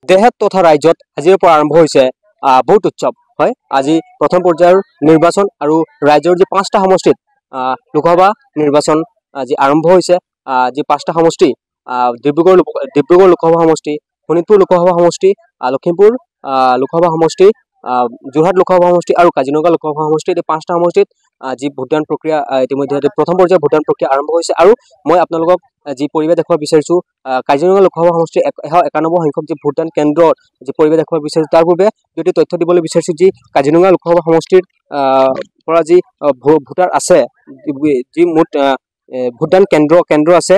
দেহাত তথা ৰাজ্যত আজিৰ পৰা আৰম্ভ হৈছে ভোট উৎসৱ হয়। আজি প্ৰথম পৰ্যায়ৰ নিৰ্বাচন আৰু ৰাজ্যৰ যি 5টা সমষ্টিত লোকসভা নিৰ্বাচন আজি আৰম্ভ হৈছে। যি 5টা সমষ্টি ডিব্ৰুগড় লোকসভা সমষ্টি, শোণিতপুৰ লোকসভা সমষ্টি, লখিমপুৰ লোকসভা সমষ্টি, যোৰহাট লোকসভা সমষ্টি আৰু কাজিৰঙা লোকসভা সমষ্টি, এই 5টা সমষ্টিত যি ভোটদান প্ৰক্ৰিয়া ইতিমধ্যে প্ৰথম পৰ্যায়ৰ ভোটদান প্ৰক্ৰিয়া আৰম্ভ হৈছে। আৰু মই আপোনালোকক যি পৰিৱেশ দেখুৱাব বিচাৰিছো কাজিৰঙা লোকসভা সমষ্টিৰ 91 সংখ্যক যি ভোটদান কেন্দ্ৰৰ যি পৰিৱেশ দেখুৱাব বিচাৰিছো, তাৰ পূৰ্বে দুটি তথ্য দিবলৈ বিচাৰিছো। যি কাজিৰঙা লোকসভা সমষ্টিৰ পৰা যি ভোটাৰ আছে, যি মুঠ ভোটদান কেন্দ্ৰ আছে,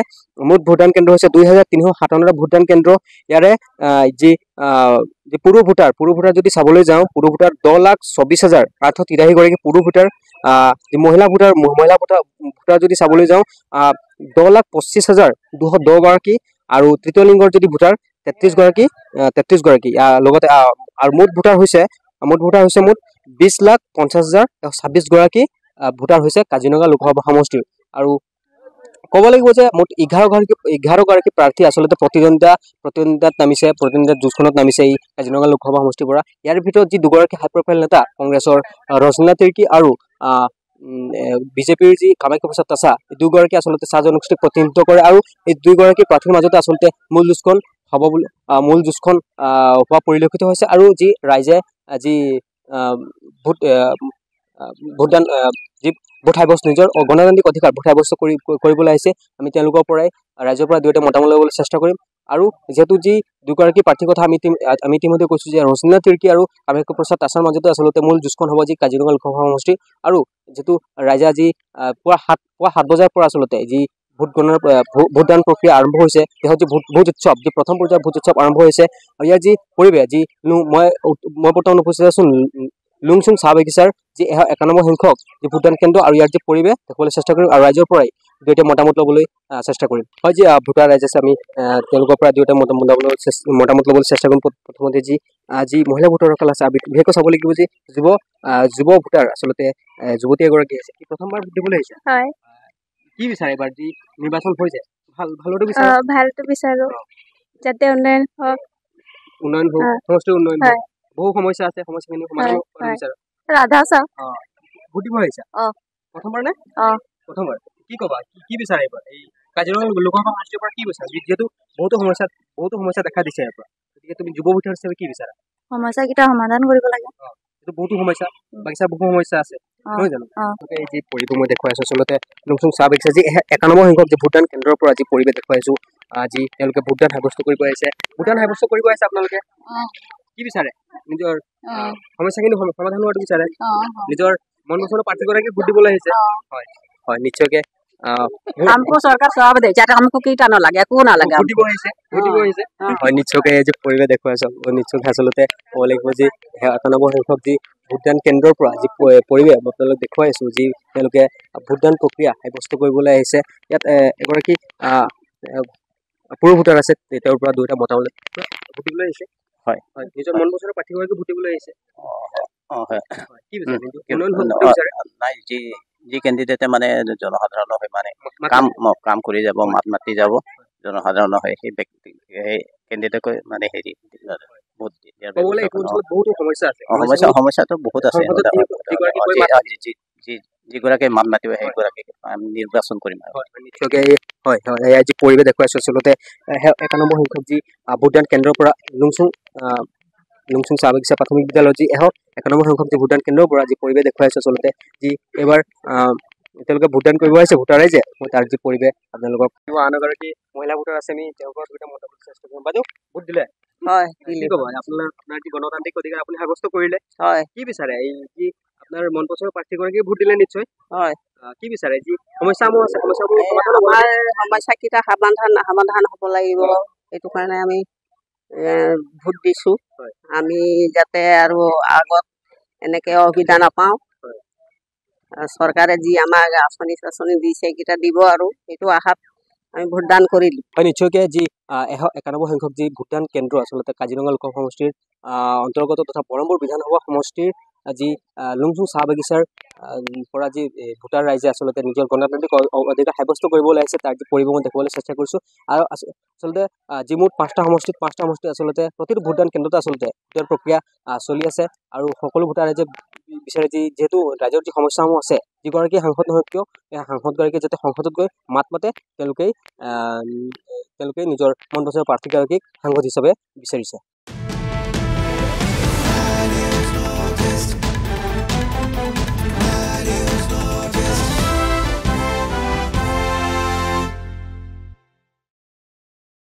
মুঠ ভোটদান কেন্দ্ৰ হৈছে 2357টা ভোটদান কেন্দ্ৰ। ইয়াৰে যি পুৰুষ ভোটাৰ যদি চাবলৈ যাওঁ, পুৰুষ ভোটাৰ 10,24,883 গৰাকী পুৰুষ ভোটাৰ। যি মহিলা ভোটাৰ যদি চাবলৈ যাওঁ 10,25,210 গৰাকী, আৰু তৃতীয় লিংগৰ যদি ভোটাৰ 33 গৰাকী। লগতে আৰু মুঠ ভোটাৰ হৈছে মুঠ 20,50,26 গৰাকী ভোটাৰ হৈছে কাজিৰঙা লোকসভা সমষ্টিৰ। আৰু ক'ব লাগিব যে মুঠ 11 গৰাকী প্ৰাৰ্থী আচলতে প্ৰতিদ্বন্দ্বিতাত যুঁজখনত নামিছে এই কাজিৰঙা লোকসভা সমষ্টিৰ পৰা। ইয়াৰ ভিতৰত যি দুগৰাকী হাই প্ৰফাইল নেতা, কংগ্ৰেছৰ ৰজনীনা তিৰ্কী আৰু বিজেপিৰ যি কামাখ্যা প্ৰসাদ তাছা, এই দুগৰাকী আচলতে চাহ জনগোষ্ঠীক প্ৰতিনিধিত্ব কৰে। আৰু এই দুইগৰাকী প্ৰাৰ্থীৰ মাজতে আচলতে মূল যুঁজখন হোৱা পৰিলক্ষিত হৈছে। আৰু যি ৰাইজে যি ভোট সাব্যস্ত নিজৰ গণতান্ত্ৰিক অধিকাৰ ভোট সাব্যস্ত কৰিবলৈ আহিছে, আমি তেওঁলোকৰ পৰাই ৰাইজৰ পৰা দুয়োটা মতামত ল'বলৈ চেষ্টা কৰিম। আৰু যিহেতু যি দুগৰাকী প্ৰাৰ্থীৰ কথা আমি ইতিমধ্যে কৈছো যে ৰজনীনা তিৰ্কী আৰু কামাখ্যা প্ৰসাদ তাছাৰ মাজতে আচলতে মূল যুঁজখন হ'ব যি কাজিৰঙা লোকসভা সমষ্টি। আৰু যিহেতু ৰাইজে আজি পুৱা 7 বজাৰ পৰা আচলতে যি ভোটদান প্ৰক্ৰিয়া আৰম্ভ হৈছে, যি ভোট উৎসৱ, যি প্ৰথম পৰ্যায়ৰ ভোট উৎসৱ আৰম্ভ হৈছে। আৰু ইয়াৰ যি পৰিৱেশ, যি মই বৰ্তমান উপস্থিত আছো লুংচুং চাহ বাগিচাৰ যি 91 সংখ্যক যি ভোটদান কেন্দ্ৰ, আৰু ইয়াৰ যি পৰিৱেশ দেখুৱাবলৈ চেষ্টা কৰিম আৰু ৰাইজৰ পৰাই দুয়োটা মতামত ল'বলৈ চেষ্টা কৰিম। হয়, যি ভোটাৰ ৰাইজ আছে, আমি তেওঁলোকৰ পৰা দুয়োটা মতামত ল'বলৈ চেষ্টা কৰিম। প্ৰথমতে যি মহিলা ভোটাৰসকল আছে, বিশেষকৈ চাব লাগিব যে যুৱ ভোটাৰ আচলতে যুৱতী এগৰাকী আছে, কি প্ৰথমবাৰ ভোট দিবলৈ আহিছে। কি বিচাৰে এবাৰ যি নিৰ্বাচন হৈছে? ভালটো বিচাৰো, যাতে উন্নয়ন হওক, সমষ্টিৰ উন্নয়ন হওক। বহু সমস্যা আছে, সমস্যাখিনি সমাধান কৰিব বিচাৰে। ভোট দিব আহিছা প্ৰথমবাৰ নে? প্ৰথমবাৰ। কি কবা, কি বিচাৰে এইবাৰ এই কাজিৰঙা লোকসভা সমষ্টিৰ পৰা? কি বিচাৰে? যিহেতু বহুতো সমস্যা দেখা দিছে ইয়াৰ পৰা, গতিকে তুমি যুৱ ভোটাৰ হিচাপে কি বিচাৰা? সমস্যাকেইটা সমাধান কৰিব লাগে। বহুতো সমস্যা, বাগিচাৰ বহু সমস্যা আছে, নহয় জানো? এই যি পৰিৱেশ মই দেখুৱাই আছো, আচলতে লুংচুং চাহ বাগিচা যি 91 সংখ্যক যি ভোটদান কেন্দ্ৰৰ পৰা যি পৰিৱেশ দেখুৱাইছো, যি তেওঁলোকে ভোটদান সাব্যস্ত কৰিব আহিছে আপোনালোকে কি বিচাৰে? নিজৰ সমস্যাখিনি সমাধান হোৱাটো বিচাৰে, নিজৰ মন পছন্দৰ প্ৰাৰ্থীগৰাকীক ভোট দিবলৈ আহিছে। হয়, নিশ্চয়কে হয়, নিশ্চয়কে এই যে পৰিৱেশ দেখুৱাইছো, নিশ্চয়কে আচলতে ক'ব লাগিব যে 91 সংখ্যক যি ভোটদান কেন্দ্ৰৰ পৰা যি পৰিৱেশ আপোনালোক দেখুৱাইছো, যি তেওঁলোকে ভোটদান প্ৰক্ৰিয়া সাব্যস্ত কৰিবলৈ আহিছে। ইয়াত এগৰাকী পুৰুষ ভোটাৰ আছে, তেওঁৰ পৰা দুয়োটা মতামত ভোট দিবলৈ আহিছে। হয়, নিজৰ মন পছন্দৰ প্ৰাৰ্থীগৰাকীক ভোট দিবলৈ আহিছে। নাই, যি কেণ্ডিডেটে মানে জনসাধাৰণৰ হৈ মানে কাম কৰি যাব, মাত মাতি যাব জনসাধাৰণৰ হৈ, সেই কেণ্ডিডেটকৈ মানে হেৰি ভোট দিয়াৰ সমস্যাটো বহুত আছে। যিগৰাকী মাত মাতিব সেইগৰাকীক আমি নিৰ্বাচন কৰিম। নিশ্চয়কে হয়, এয়া যি পৰিৱেশ দেখুৱাইছো, আচলতে 91 সংখ্যক যি ভোটদান কেন্দ্ৰৰ পৰা লুংচুং চাহ বাগিচা প্ৰাথমিক বিদ্যালয়ৰ যি 91 সংখ্যক যি ভোটদান কেন্দ্ৰৰ পৰা যি পৰিৱেশ দেখুৱাইছো, আচলতে যি এইবাৰ তেওঁলোকে ভোটদান কৰিব আহিছে ভোটাৰ ৰাইজে, তাৰ যি পৰিৱেশ আপোনালোকক। আন এগৰাকী মহিলা ভোটাৰ আছে, আমি তেওঁলোকৰ দুটা মতামত চেষ্টা কৰিম। বাইদেউ, ভোট দিলে? হয়, কি ক'ব? আপোনাৰ যি গণতান্ত্ৰিক অধিকাৰ আপুনি সাব্যস্ত কৰিলে, হয়, কি বিচাৰে? এই যি আপোনাৰ মন পছন্দৰ প্ৰাৰ্থীগৰাকীক ভোট দিলে নিশ্চয়, হয়, কি বিচাৰে? যি সমস্যাসমূহ আছে, সমস্যাকেইটা সমাধান হ'ব লাগিব, সেইটো কাৰণে আমি ভোট দিছো। আমি যাতে আৰু আগত এনেকে অসুবিধা নাপাওঁ, চৰকাৰে যি আমাক আঁচনি দিছে সেইকেইটা দিব, আৰু সেইটো আশাত আমি ভোটদান কৰিলো। হয়, নিশ্চয়কে যি 91 সংখ্যক যি ভোটদান কেন্দ্ৰ আচলতে কাজিৰঙা লোকসভা সমষ্টিৰ অন্তৰ্গত তথা বৰমপুৰ বিধানসভা সমষ্টিৰ যি লুংজুং চাহ বাগিচাৰ পৰা যি ভোটাৰ ৰাইজে আচলতে নিজৰ গণতান্ত্ৰিক অধিকাৰ সাব্যস্ত কৰিবলৈ আহিছে তাৰ যি পৰিৱেশ দেখিবলৈ চেষ্টা কৰিছোঁ আৰু আচলতে যি মুঠ 5টা সমষ্টিত আচলতে প্ৰতিটো ভোটদান কেন্দ্ৰতে আচলতে ভোটৰ প্ৰক্ৰিয়া চলি আছে আৰু সকলো ভোটাৰ ৰাইজে বিচাৰে যিহেতু ৰাজ্যৰ যি সমস্যাসমূহ আছে যিগৰাকী সাংসদ নহওক কিয় এই সাংসদগৰাকীয়ে যাতে সংসদত গৈ মাত মাতে তেওঁলোকেই নিজৰ মন পচন্দৰ প্ৰাৰ্থীগৰাকীক সাংসদ হিচাপে বিচাৰিছে।